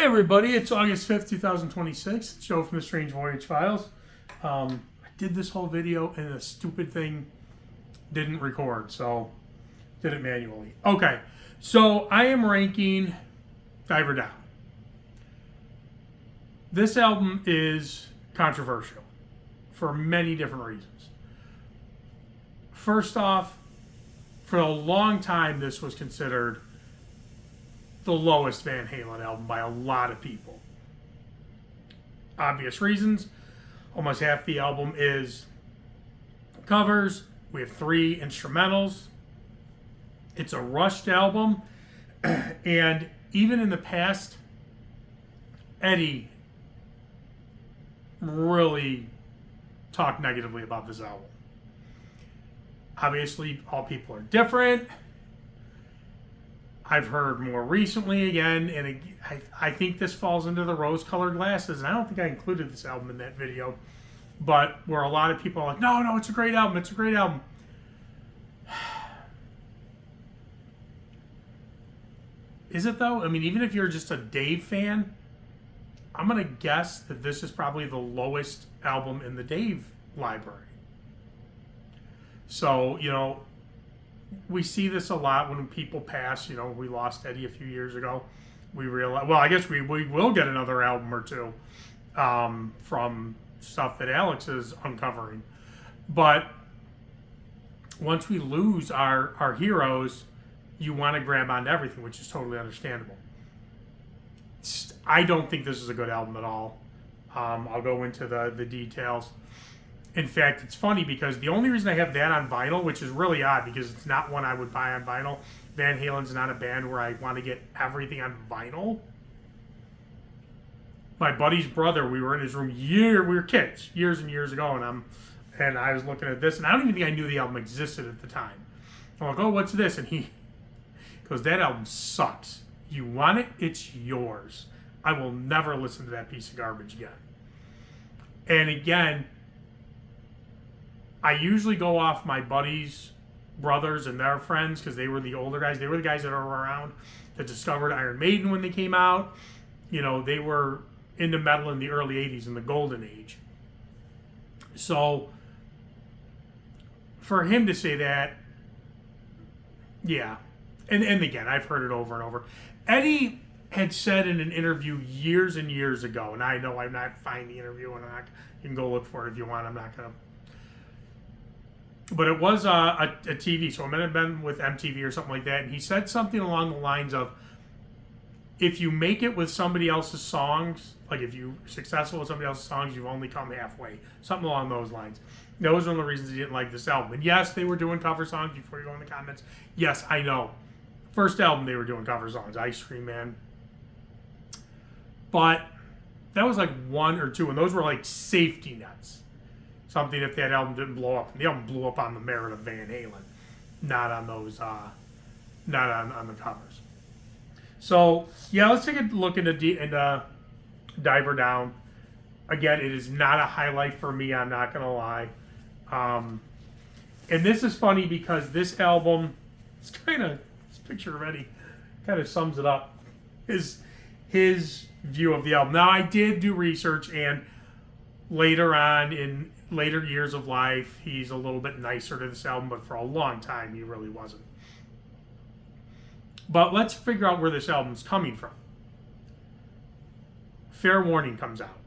everybody, it's August 5th, 2026. It's Joe from the Strange Voyage Files. I did this whole video and the stupid thing didn't record, so did it manually. Okay, so I am ranking Diver Down. This album is controversial for many different reasons. First off, for a long time this was considered the lowest Van Halen album by a lot of people. Obvious reasons. Almost half the album is covers. We have 3 instrumentals. It's a rushed album. And even in the past, Eddie really talked negatively about this album. Obviously, all people are different. I've heard more recently again, and I think this falls into the rose-colored glasses, and I don't think I included this album in that video, but where a lot of people are like, no, it's a great album, it's a great album. Is it though? I mean, even if you're just a Dave fan, I'm going to guess that this is probably the lowest album in the Dave library. So, we see this a lot when people pass. We lost Eddie a few years ago. We realize, well, I guess we will get another album or two from stuff that Alex is uncovering. But once we lose our heroes, you want to grab onto everything, which is totally understandable. I don't think this is a good album at all. I'll go into the details. In fact, it's funny because the only reason I have that on vinyl, which is really odd because it's not one I would buy on vinyl. Van Halen's not a band where I want to get everything on vinyl. My buddy's brother, we were in his room we were kids, years and years ago, and I was looking at this, and I don't even think I knew the album existed at the time. I'm like, oh, what's this? And he goes, that album sucks. You want it? It's yours. I will never listen to that piece of garbage again. And again, I usually go off my buddies' brothers and their friends because they were the older guys. They were the guys that were around that discovered Iron Maiden when they came out. They were into metal in the early 80s, in the golden age. So for him to say that, yeah. And again, I've heard it over and over. Eddie had said in an interview years and years ago, and I know I'm not finding the interview, and you can go look for it if you want. I'm not going to. But it was a TV, so it might have been with MTV or something like that. And he said something along the lines of, if you make it with somebody else's songs, like if you're successful with somebody else's songs, you've only come halfway. Something along those lines. Those are one of the reasons he didn't like this album. And yes, they were doing cover songs before you go in the comments. Yes, I know. First album, they were doing cover songs. Ice Cream Man. But that was like 1 or 2, and those were like safety nets. Something if that album didn't blow up. And the album blew up on the merit of Van Halen, not on those, not on the covers. So yeah, let's take a look into Diver Down. Again, it is not a highlight for me. I'm not gonna lie. And this is funny because this album, it's this picture of Eddie kind of sums it up. His view of the album. Now I did do research, and later on in later years of life, he's a little bit nicer to this album, but for a long time, he really wasn't. But let's figure out where this album's coming from. Fair Warning comes out,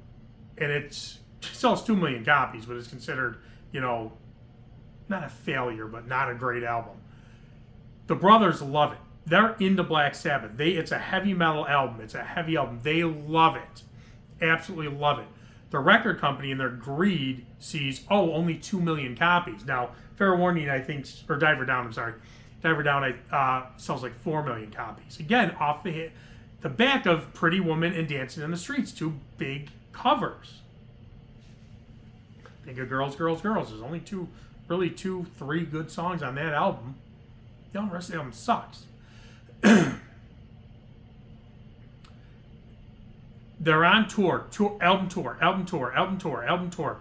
and it sells 2 million copies, but it's considered, not a failure, but not a great album. The brothers love it. They're into Black Sabbath. It's a heavy metal album. It's a heavy album. They love it. Absolutely love it. The record company, in their greed, sees, only 2 million copies. Now, Fair Warning, I think, or Diver Down, Diver Down sells like 4 million copies. Again, off the back of Pretty Woman and Dancing in the Streets, 2 big covers. Think of Girls, Girls, Girls. There's only 2, 3 good songs on that album. The rest of the album sucks. They're on tour, album tour.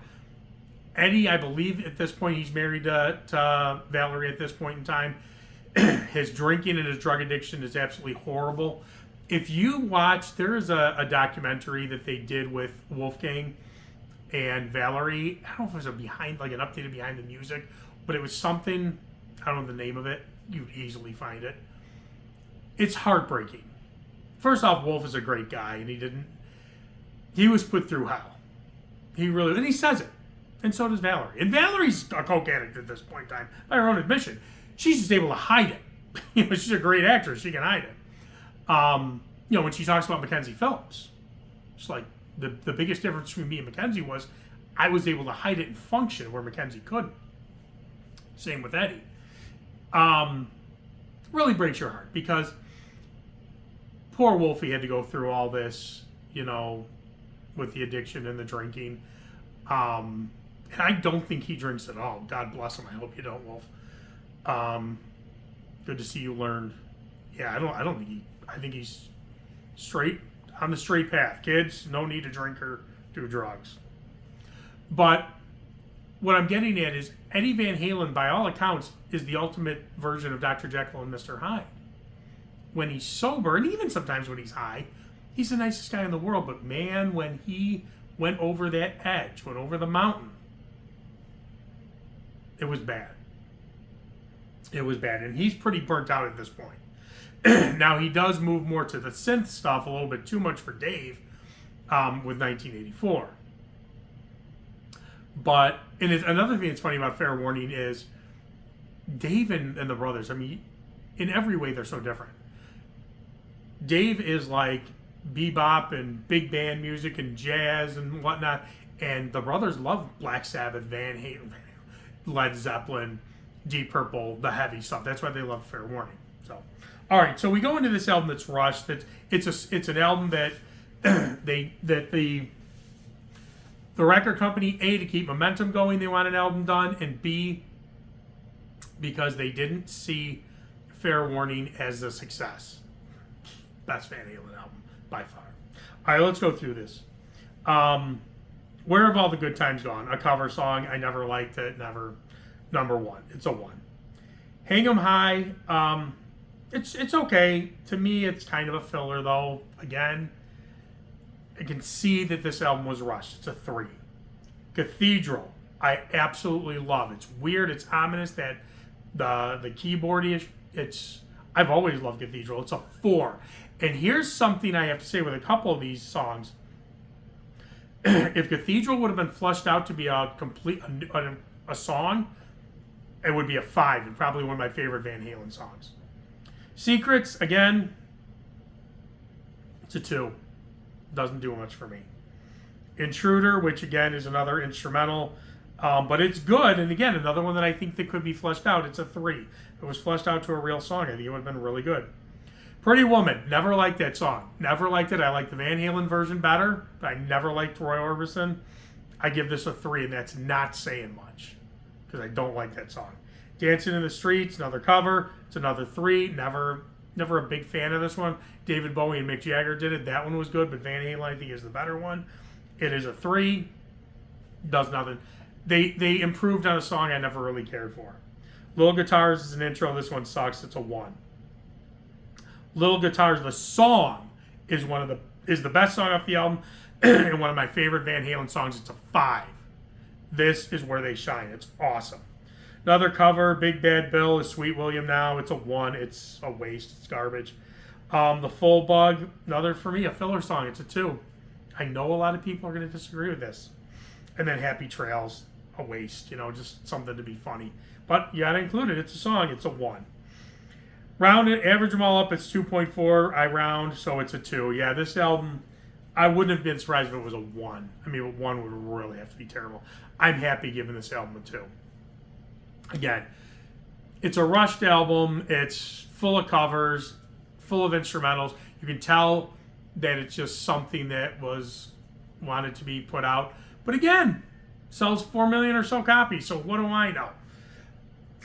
Eddie, I believe at this point, he's married to Valerie at this point in time. His drinking and his drug addiction is absolutely horrible. If you watch, there is a documentary that they did with Wolfgang and Valerie. I don't know if it was an updated behind the music, but it was something, I don't know the name of it. You'd easily find it. It's heartbreaking. First off, Wolf is a great guy, and he was put through hell. And he says it. And so does Valerie. And Valerie's a coke addict at this point in time, by her own admission. She's just able to hide it. She's a great actress. She can hide it. When she talks about Mackenzie Phillips, it's like the biggest difference between me and Mackenzie was I was able to hide it and function where Mackenzie couldn't. Same with Eddie. Really breaks your heart because poor Wolfie had to go through all this, with the addiction and the drinking. And I don't think he drinks at all. God bless him. I hope you don't, Wolf. Good to see you learned. Yeah, I think he's straight on the straight path. Kids, no need to drink or do drugs. But what I'm getting at is Eddie Van Halen, by all accounts, is the ultimate version of Dr. Jekyll and Mr. Hyde. When he's sober, and even sometimes when he's high, he's the nicest guy in the world. But man, when he went over that edge, went over the mountain, it was bad. It was bad. And he's pretty burnt out at this point. Now, he does move more to the synth stuff, a little bit too much for Dave, with 1984. But, another thing that's funny about Fair Warning is Dave and the brothers, in every way they're so different. Dave is like bebop and big band music and jazz and whatnot, and the brothers love Black Sabbath, Van Halen, Led Zeppelin, Deep Purple, the heavy stuff. That's why they love Fair Warning. So, all right, so we go into this album that's rushed. It's an album that the record company, A, to keep momentum going, they want an album done, and B, because they didn't see Fair Warning as a success. Best Van Halen album by far. All right, let's go through this. Where Have All the Good Times Gone? A cover song. I never liked it. Never. Number one. It's a 1. Hang 'em High. It's okay. To me, it's kind of a filler, though. Again, I can see that this album was rushed. It's a 3. Cathedral. I absolutely love. It's weird. It's ominous. That the keyboard-ish. I've always loved Cathedral. It's a 4. And here's something I have to say with a couple of these songs. If Cathedral would have been fleshed out to be a song, it would be a 5 and probably one of my favorite Van Halen songs. Secrets, again, it's a 2. Doesn't do much for me. Intruder, which again is another instrumental, but it's good. And again, another one that I think that could be fleshed out. It's a 3. If it was fleshed out to a real song, I think it would have been really good. Pretty Woman, never liked that song. Never liked it. I like the Van Halen version better, but I never liked Roy Orbison. I give this a 3, and that's not saying much because I don't like that song. Dancing in the Streets, another cover. It's another 3. Never a big fan of this one. David Bowie and Mick Jagger did it. That one was good, but Van Halen, I think, is the better one. It is a 3. Does nothing. They improved on a song I never really cared for. Little Guitars is an intro. This one sucks. It's a 1. Little Guitars, the song, is the best song off the album and one of my favorite Van Halen songs. It's a 5. This is where they shine. It's awesome. Another cover, Big Bad Bill, is Sweet William Now. It's a 1. It's a waste. It's garbage. The Full Bug, another, for me, a filler song. It's a 2. I know a lot of people are going to disagree with this. And then Happy Trails, a waste. Just something to be funny. But you got to include it. It's a song. It's a 1. Round it, average them all up, it's 2.4. I round, so it's a 2. Yeah, this album, I wouldn't have been surprised if it was a 1. A 1 would really have to be terrible. I'm happy giving this album a 2. Again, it's a rushed album. It's full of covers, full of instrumentals. You can tell that it's just something that was wanted to be put out. But again, sells 4 million or so copies, so what do I know?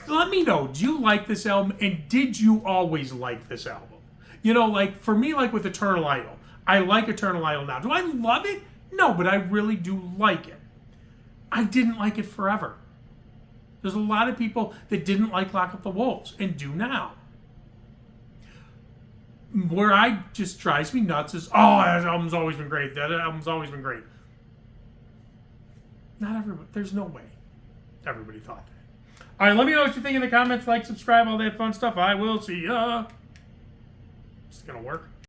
Let me know, do you like this album, and did you always like this album? For me, like with Eternal Idol, I like Eternal Idol now. Do I love it? No, but I really do like it. I didn't like it forever. There's a lot of people that didn't like Lock Up the Wolves, and do now. where I just drives me nuts is, oh, that album's always been great. That album's always been great. Not everybody. There's no way everybody thought that. All right, let me know what you think in the comments. Like, subscribe, all that fun stuff. I will see ya. It's gonna work.